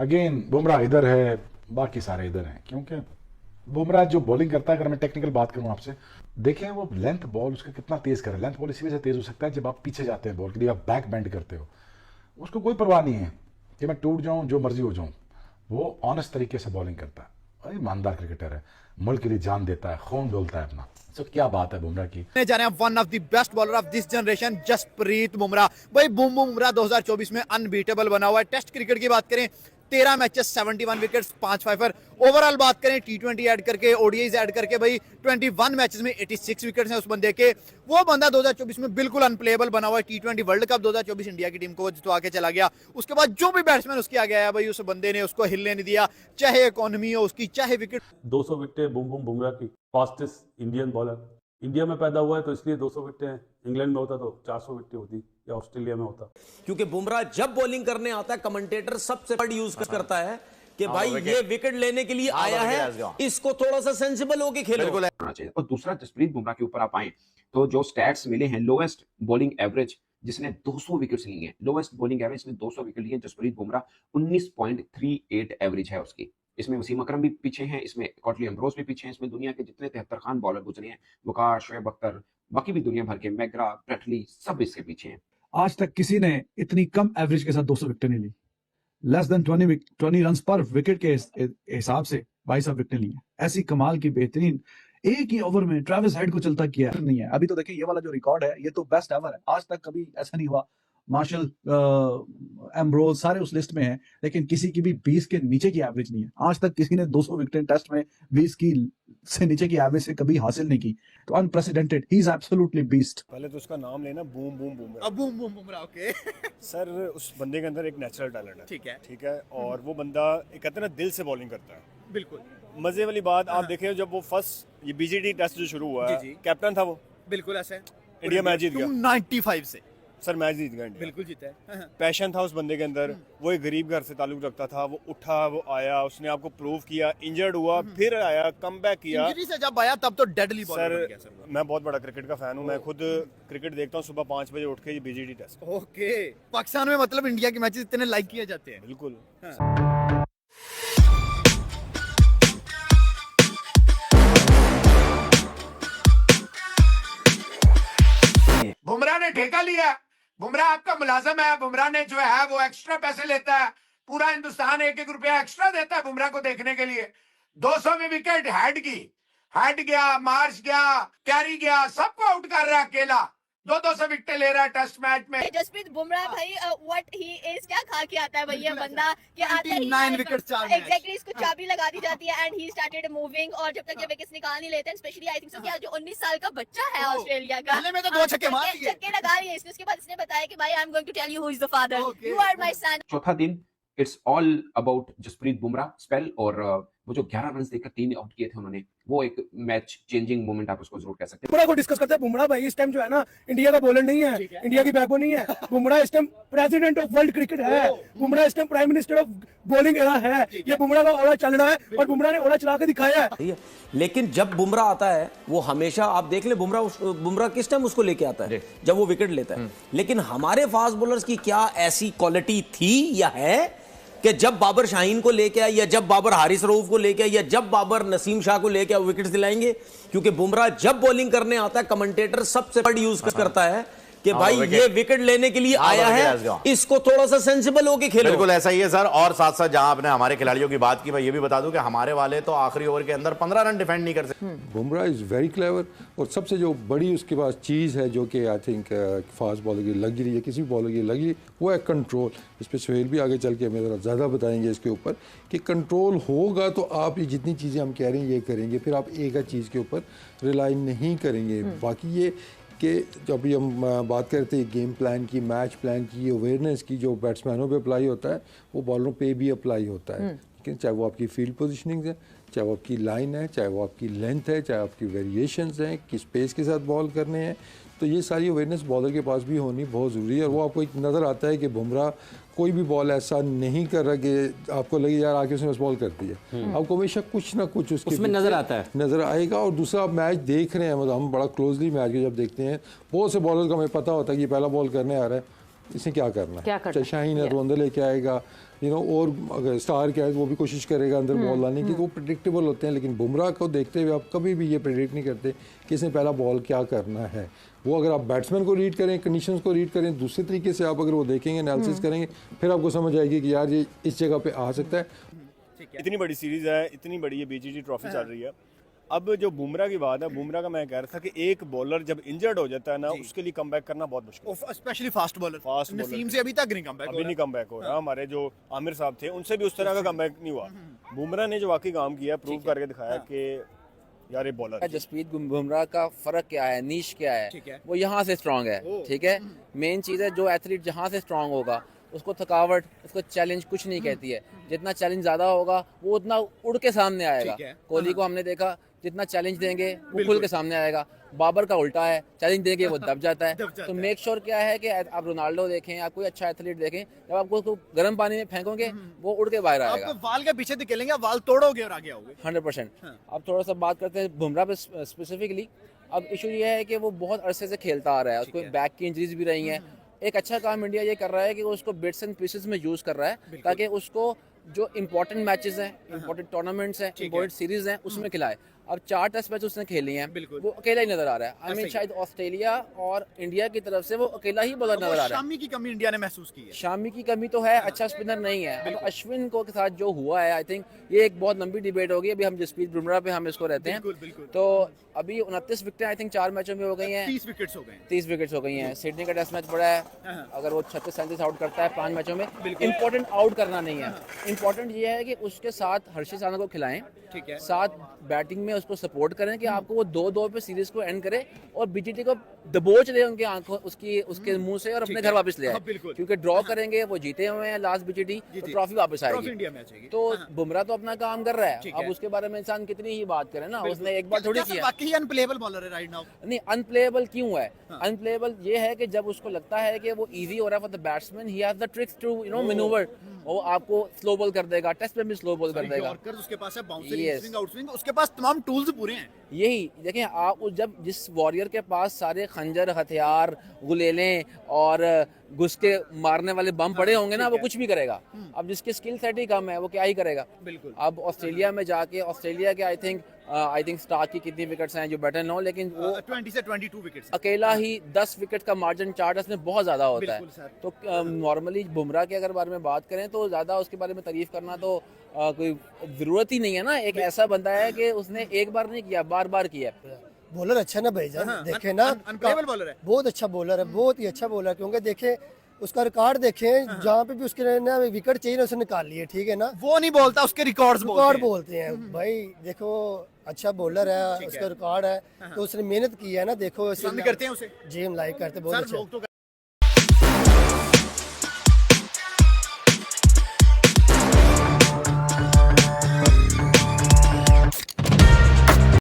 Again Bumrah इधर है, बाकी सारे इधर हैं, क्योंकि बुमराह जो बॉलिंग करता है, अगर मैं टेक्निकल बात करूं आपसे, देखें वो लेंथ बॉल उसका कितना तेज करे। लेंथ बॉल इसी वजह से तेज हो सकता है जब आप पीछे जाते हैं बॉल के लिए, आप बैक बेंड करते हो, उसको कोई परवाह नहीं है कि मैं टूट जाऊं, जो मर्जी हो जाऊं। वो ऑनेस्ट तरीके से बॉलिंग करता है और ईमानदार क्रिकेटर है, मुल्क के लिए जान देता है, खून डोलता है अपना। तो क्या बात है बुमराह की। जाने one of the best bowler of this generation Jasprit Bumrah. भाई बूम बुमराह 2024 में अनबीटेबल बना हुआ है। टेस्ट क्रिकेट की बात करें 13 मैचेस 71 विकेट्स 5 फाइफर। ओवरऑल बात करें T20 ऐड करके, ओडीआईज ऐड करके, भाई 21 मैचेस में 86 विकेट्स हैं उस बंदे के। वो बंदा 2024 में बिल्कुल अनप्लेएबल बना हुआ है। T20 वर्ल्ड कप 2024 इंडिया की टीम को जितवा के चला गया। उसके बाद जो भी बैट्समैन उसके आगे आया भाई उस बंदे ने उसको हिलने नहीं दिया, चाहे इकोनॉमी हो उसकी, चाहे विकेट। 200 विकेटें बूम बूम बुमराह की, फास्टेस्ट इंडियन बॉलर। इंडिया में पैदा हुआ है तो इसलिए 200 विकेटें हैं। इंग्लैंड में होता तो 400 विकेटें होती या ऑस्ट्रेलिया में होता। क्योंकि बुमराह जब बॉलिंग करने आता है कमेंटेटर सबसे बड़ा यूज करता है कि भाई ये विकेट लेने के लिए आया है, इसको थोड़ा सा सेंसिबल होके खेलो। होना चाहिए। और दूसरा, जसप्रीत बुमराह के ऊपर आप आए तो जो स्टैट्स मिले हैं, लोएस्ट बॉलिंग एवरेज जिसने 200 विकेट्स लिए हैं, लोएस्ट बॉलिंग एवरेज ने 200 विकेट लिए, जसप्रीत बुमराह 19.38 एवरेज है उसकी। इसमें वसीम अकरम भी पीछे हैं, इसमें कॉटली एम्ब्रोस भी पीछे हैं, इसमें दुनिया के जितने 73 खान बॉलर गुजरे हैं, वकाश, शोएब अख्तर, बाकी भी दुनिया भर के, मैग्रा, ब्रेटली, सब इसके पीछे हैं। आज तक किसी ने इतनी कम एवरेज के साथ 200 विकेट नहीं ली। लेस देन 20 रन पर विकेट के हिसाब से 22 विकेट ली है। ऐसी कमाल की बेहतरीन एक ही ओवर में ट्रेविस हेड को चलता किया नहीं है। अभी तो देखिए ये वाला जो रिकॉर्ड है ये तो बेस्ट एवर है, आज तक कभी ऐसा नहीं हुआ। मार्शल, एम्ब्रोज सारे उस लिस्ट में हैं, लेकिन किसी की भी 20 के नीचे की एवरेज नहीं है। आज तक किसी ने 200 विकेट टेस्ट में 20 की से नीचे की एवरेज से कभी हासिल नहीं की। तो unprecedented, he is absolutely beast. पहले तो उसका नाम लेना बूम बूम बुमराह। अब boom boom Bumrah okay. Sir उस बंदे के अंदर एक नेचुरल टैलेंट है। ठीक है। और वो बंदा एक कहते हैं ना दिल से बॉलिंग करता है। बिल्कुल मजे वाली बात आप देखें, जब वो फर्स्ट ये बीजीटी टेस्ट जो शुरू हुआ है, कैप्टन था वो, बिल्कुल ऐसे इंडिया मैच जीत गया 95 से। सर मैच जीत गया इंडिया। बिल्कुल जीता है। पैशन था उस बंदे के अंदर, वो एक गरीब घर से ताल्लुक रखता था, वो उठा, वो आया, उसने आपको प्रूव किया, इंजर्ड हुआ, फिर आया, कम बैक किया। इंजरी से जब आया तब तो डेडली बॉलर बन गया सर। मैं बहुत बड़ा क्रिकेट का फैन हूँ, मैं खुद क्रिकेट देखता हूँ सुबह 5 बजे उठ के, ये बीजीटी टेस्ट। ओके, पाकिस्तान में मतलब इंडिया के मैचेस इतने लाइक किए जाते हैं। बिल्कुल। बुमराह ने ठेका लिया, बुमराह आपका मुलाजम है, बुमराह ने जो है वो एक्स्ट्रा पैसे लेता है, पूरा हिंदुस्तान 1-1 रुपया एक्स्ट्रा देता है बुमराह को देखने के लिए। 200वीं विकेट हेड गया, मार्च गया, कैरी गया, सबको आउट कर रहा है अकेला। 200 विकेट ले रहा है टेस्ट मैच में। जसप्रीत बुमराह भाई व्हाट ही इज, क्या खा के आता है भैया बंदा कि आता है 9 विकेट 4 मैच। एग्जैक्टली, इसको चाबी लगा दी जाती है एंड ही स्टार्टेड मूविंग। और जब तक ये विकेट्स निकाल नहीं लेते, स्पेशली आई थिंक सो कि जो 19 साल का बच्चा है ऑस्ट्रेलिया का, पहले में तो 2 छक्के मार दिए, छक्के लगा लिए इसने। उसके बाद इसने बताया कि भाई I am going to tell you who is the father, you are my son. चौथा दिन it's all about Jasprit Bumrah spell. और वो जो 11 रन देकर 3 आउट किए थे उन्होंने, वो एक मैच चेंजिंग मोमेंट आप उसको जरूर कह सकते हैं। बुमराह को डिस्कस करते हैं। बुमराह भाई इस टाइम जो है ना इंडिया का बॉलर नहीं है, इंडिया की बैकबोन नहीं है। बुमराह इस time president of world cricket है, बुमराह इस time prime minister of bowling era है। ये बुमराह का ओला चल रहा है और बुमराह ने ओला चला के दिखाया है। लेकिन जब बुमराह आता है वो हमेशा, आप देख ले बुमराह किस टाइम उसको लेके आता है, जब वो विकेट लेता है। लेकिन हमारे फास्ट बॉलर्स की क्या ऐसी क्वालिटी थी या है कि जब बाबर शाहीन को लेके आए, या जब बाबर हारिस रऊफ को लेके आए, या जब बाबर नसीम शाह को लेके आए, विकेट्स दिलाएंगे? क्योंकि बुमराह जब बॉलिंग करने आता है कमेंटेटर सबसे बड़ा यूज करता है कि भाई ये विकेट लेने के लिए आया है, इसको थोड़ा सा सेंसिबल होके खेलो। बिल्कुल ऐसा ही है सर। और साथ साथ जहां आपने हमारे खिलाड़ियों की बात की, मैं ये भी बता दूं कि हमारे वाले तो आखिरी ओवर के अंदर 15 रन डिफेंड नहीं कर सकते। Bumrah is very clever. और सबसे जो बड़ी उसके पास चीज़ है, जो कि आई थिंक फास्ट बॉलर की लग्जरी है, किसी भी बॉलर की लग्जरी, वो है कंट्रोल। इस पर सुहेल भी आगे चल के हमें ज़रा ज़्यादा बताएंगे इसके ऊपर कि कंट्रोल होगा तो आप ये जितनी चीज़ें हम कह रहे हैं ये करेंगे, फिर आप एक चीज़ के ऊपर रिलाई नहीं करेंगे। बाकी ये कि जब भी हम बात करते हैं गेम प्लान की, मैच प्लान की, अवेयरनेस की, जो बैट्समैनों पे अप्लाई होता है वो बॉलरों पे भी अप्लाई होता है। लेकिन चाहे वो आपकी फील्ड पोजीशनिंग है, चाहे वो आपकी लाइन है, चाहे वो आपकी लेंथ है, चाहे आपकी वेरिएशंस हैं, किस पेस के साथ बॉल करने हैं, तो ये सारी अवेयरनेस बॉलर के पास भी होनी बहुत ज़रूरी है। और वो आपको एक नज़र आता है कि बुमराह कोई भी बॉल ऐसा नहीं कर रहा कि आपको लगे यार आके उसने बस बॉल कर दी है। आपको हमेशा कुछ ना कुछ उसमें नज़र आता है, नज़र आएगा। और दूसरा आप मैच देख रहे हैं, मतलब हम बड़ा क्लोजली मैच को जब देखते हैं, बहुत से बॉलर का हमें पता होता है कि पहला बॉल करने आ रहा है, इसने क्या करना है। चाहे शाहीन है तो अंदर लेके आएगा, यू नो, और अगर स्टार क्या है वो भी कोशिश करेगा अंदर बॉल लाने की, तो वो प्रेडिक्टेबल होते हैं। लेकिन बुमराह को देखते हुए आप कभी भी ये प्रेडिक्ट नहीं करते कि इसने पहला बॉल क्या करना है। वो अगर आप बैट्समैन को रीड करें, कंडीशंस को रीड करें, दूसरे तरीके से आप अगर वो देखेंगे, एनालिसिस करेंगे, फिर आपको समझ आएगी कि यार ये इस जगह पे आ सकता है। इतनी बड़ी सीरीज है, इतनी बड़ी ये बीजीटी ट्रॉफी चल रही है। अब जो बुमराह की बात है, बुमराह का मैं कह रहा था कि एक बॉलर जब इंजर्ड हो जाता है ना, उसके लिए कमबैक करना बहुत मुश्किल है। Specially fast bowler, fast Naseem से अभी तक नहीं कमबैक अभी नहीं कमबैक हो रहा। हमारे जो आमिर साहब थे उनसे भी उस तरह का कमबैक नहीं हुआ। बुमराह ने जो वाकई काम किया, प्रूव करके दिखाया कि यार ये बॉलर। जसप्रीत बुमराह का फर्क क्या है, नीश क्या है, वो यहाँ से स्ट्रांग है। ठीक है, मेन चीज़ है जो एथलीट जहाँ से स्ट्रांग होगा उसको थकावट, उसको चैलेंज कुछ नहीं कहती है। जितना चैलेंज ज़्यादा होगा वो उतना उड़ के सामने आएगा। कोहली को हमने देखा, जितना चैलेंज देंगे वो खुल के सामने आएगा। बाबर का उल्टा है, चैलेंज देंगे वो दब जाता है। तो मेक श्योर क्या है कि आप रोनाल्डो देखें या कोई अच्छा एथलीट देखें, जब आपको उसको गर्म पानी में फेंकोगे वो उड़ के बाहर आएगा। आपको वाल के पीछे दिखेंगे, वाल तोड़ोगे और आगे आओगे 100%। अब थोड़ा सा बात करते हैं बुमराह पे स्पेसिफिकली। अब इशू ये है कि वो बहुत अरसे से खेलता आ रहा है, उसको बैक की इंजरीज भी रही हैं। एक अच्छा काम इंडिया ये कर रहा है कि वो उसको बिट्स एंड पीसेस में यूज़ कर रहा है, ताकि उसको जो इंपॉर्टेंट मैचेस हैं, इंपॉर्टेंट टूर्नामेंट्स हैं, इंपॉर्टेंट सीरीज हैं, उसमें खिलाए। अब 4 टेस्ट मैच उसने खेली हैं, वो अकेला ही नजर आ रहा है। आई मीन शायद ऑस्ट्रेलिया और इंडिया की तरफ से वो अकेला ही बॉलर नजर आ रहा है। शामी की कमी इंडिया ने महसूस की है। शामी की कमी तो है, अच्छा स्पिनर नहीं है। अब अश्विन को के साथ जो हुआ है, आई थिंक ये एक बहुत लंबी डिबेट होगी। अभी हम जसप्रीत बुमराह पे हम इसको रहते हैं। तो अभी 29 विकेटें आई थिंक 4 मैचों में हो गई हैं। 30 विकेट्स हो गए हैं। 30 विकेट्स हो गई हैं। सिडनी का टेस्ट मैच बड़ा है, अगर वो 36-37 आउट करता है 5 मैचों में, इंपॉर्टेंट आउट करना नहीं है। इंपॉर्टेंट ये है कि उसके साथ हर्षित राणा को खिलाएं, ठीक है, साथ बैटिंग में उसको सपोर्ट करें कि आपको वो 2-2 पे सीरीज को एंड करे और बीजीटी को दबोच ले उनके आंखों उसके मुंह से और अपने घर वापस ले आए। क्योंकि ड्रॉ करेंगे, वो जीते हुए हैं लास्ट बीजीटी, तो ट्रॉफी वापस आएगी। तो बुमराह तो अपना काम कर रहा है। अब उसके बारे में इंसान कितनी ही बात करे ना, उसने एक बार थोड़ी किया। बाकी अनप्लेएबल बॉलर है राइट नाउ। नहीं, अनप्लेएबल क्यों है? अनप्लेएबल ये है कि जब उसको लगता है कि वो इजी हो रहा है for the batsman, he has the tricks to manoeuvre. वो आपको स्लो बॉल कर देगा, टेस्ट में भी स्लो बॉल कर देगा। उसके पास है बाउंसर, स्विंग, आउट स्विंग, उसके पास तमाम टूल्स पूरे हैं। यही देखें आप, जब जिस वॉरियर के पास सारे खंजर, हथियार, गुलेलें और घुस के मारने वाले बम पड़े होंगे ना, वो कुछ भी करेगा। अब जिसकी स्किल सेट ही कम है वो क्या ही करेगा। बिल्कुल। अब ऑस्ट्रेलिया में जाके, ऑस्ट्रेलिया के आई थिंक स्टार्क की कितनी विकेट्स हैं जो बेटर ना हो, लेकिन वो 20 से 22 विकेट्स अकेला ही 10 विकेट का मार्जिन 4 टेस्ट में बहुत ज्यादा होता है। तो नॉर्मली बुमराह के अगर बारे में बात करें तो ज्यादा उसके बारे में तारीफ करना तो कोई जरूरत ही नहीं है ना। एक ऐसा बंदा है कि उसने एक बार नहीं किया, बार बार किया। बॉलर अच्छा ना भाईजान, देखे ना, अनप्लेएबल बॉलर है, बहुत अच्छा बॉलर है, बहुत ही अच्छा बॉलर। क्योंकि देखे उसका रिकॉर्ड देखें, जहाँ पे भी उसके ना विकेट चाहिए ना उसने निकाल लिए। ठीक है ना, वो नहीं बोलता, उसके रिकॉर्ड बोलते हैं भाई। देखो अच्छा बॉलर है, उसका रिकॉर्ड है, तो उसने मेहनत की है ना। देखो करते हैं उसे, जी हम लाइक करते, बहुत अच्छा।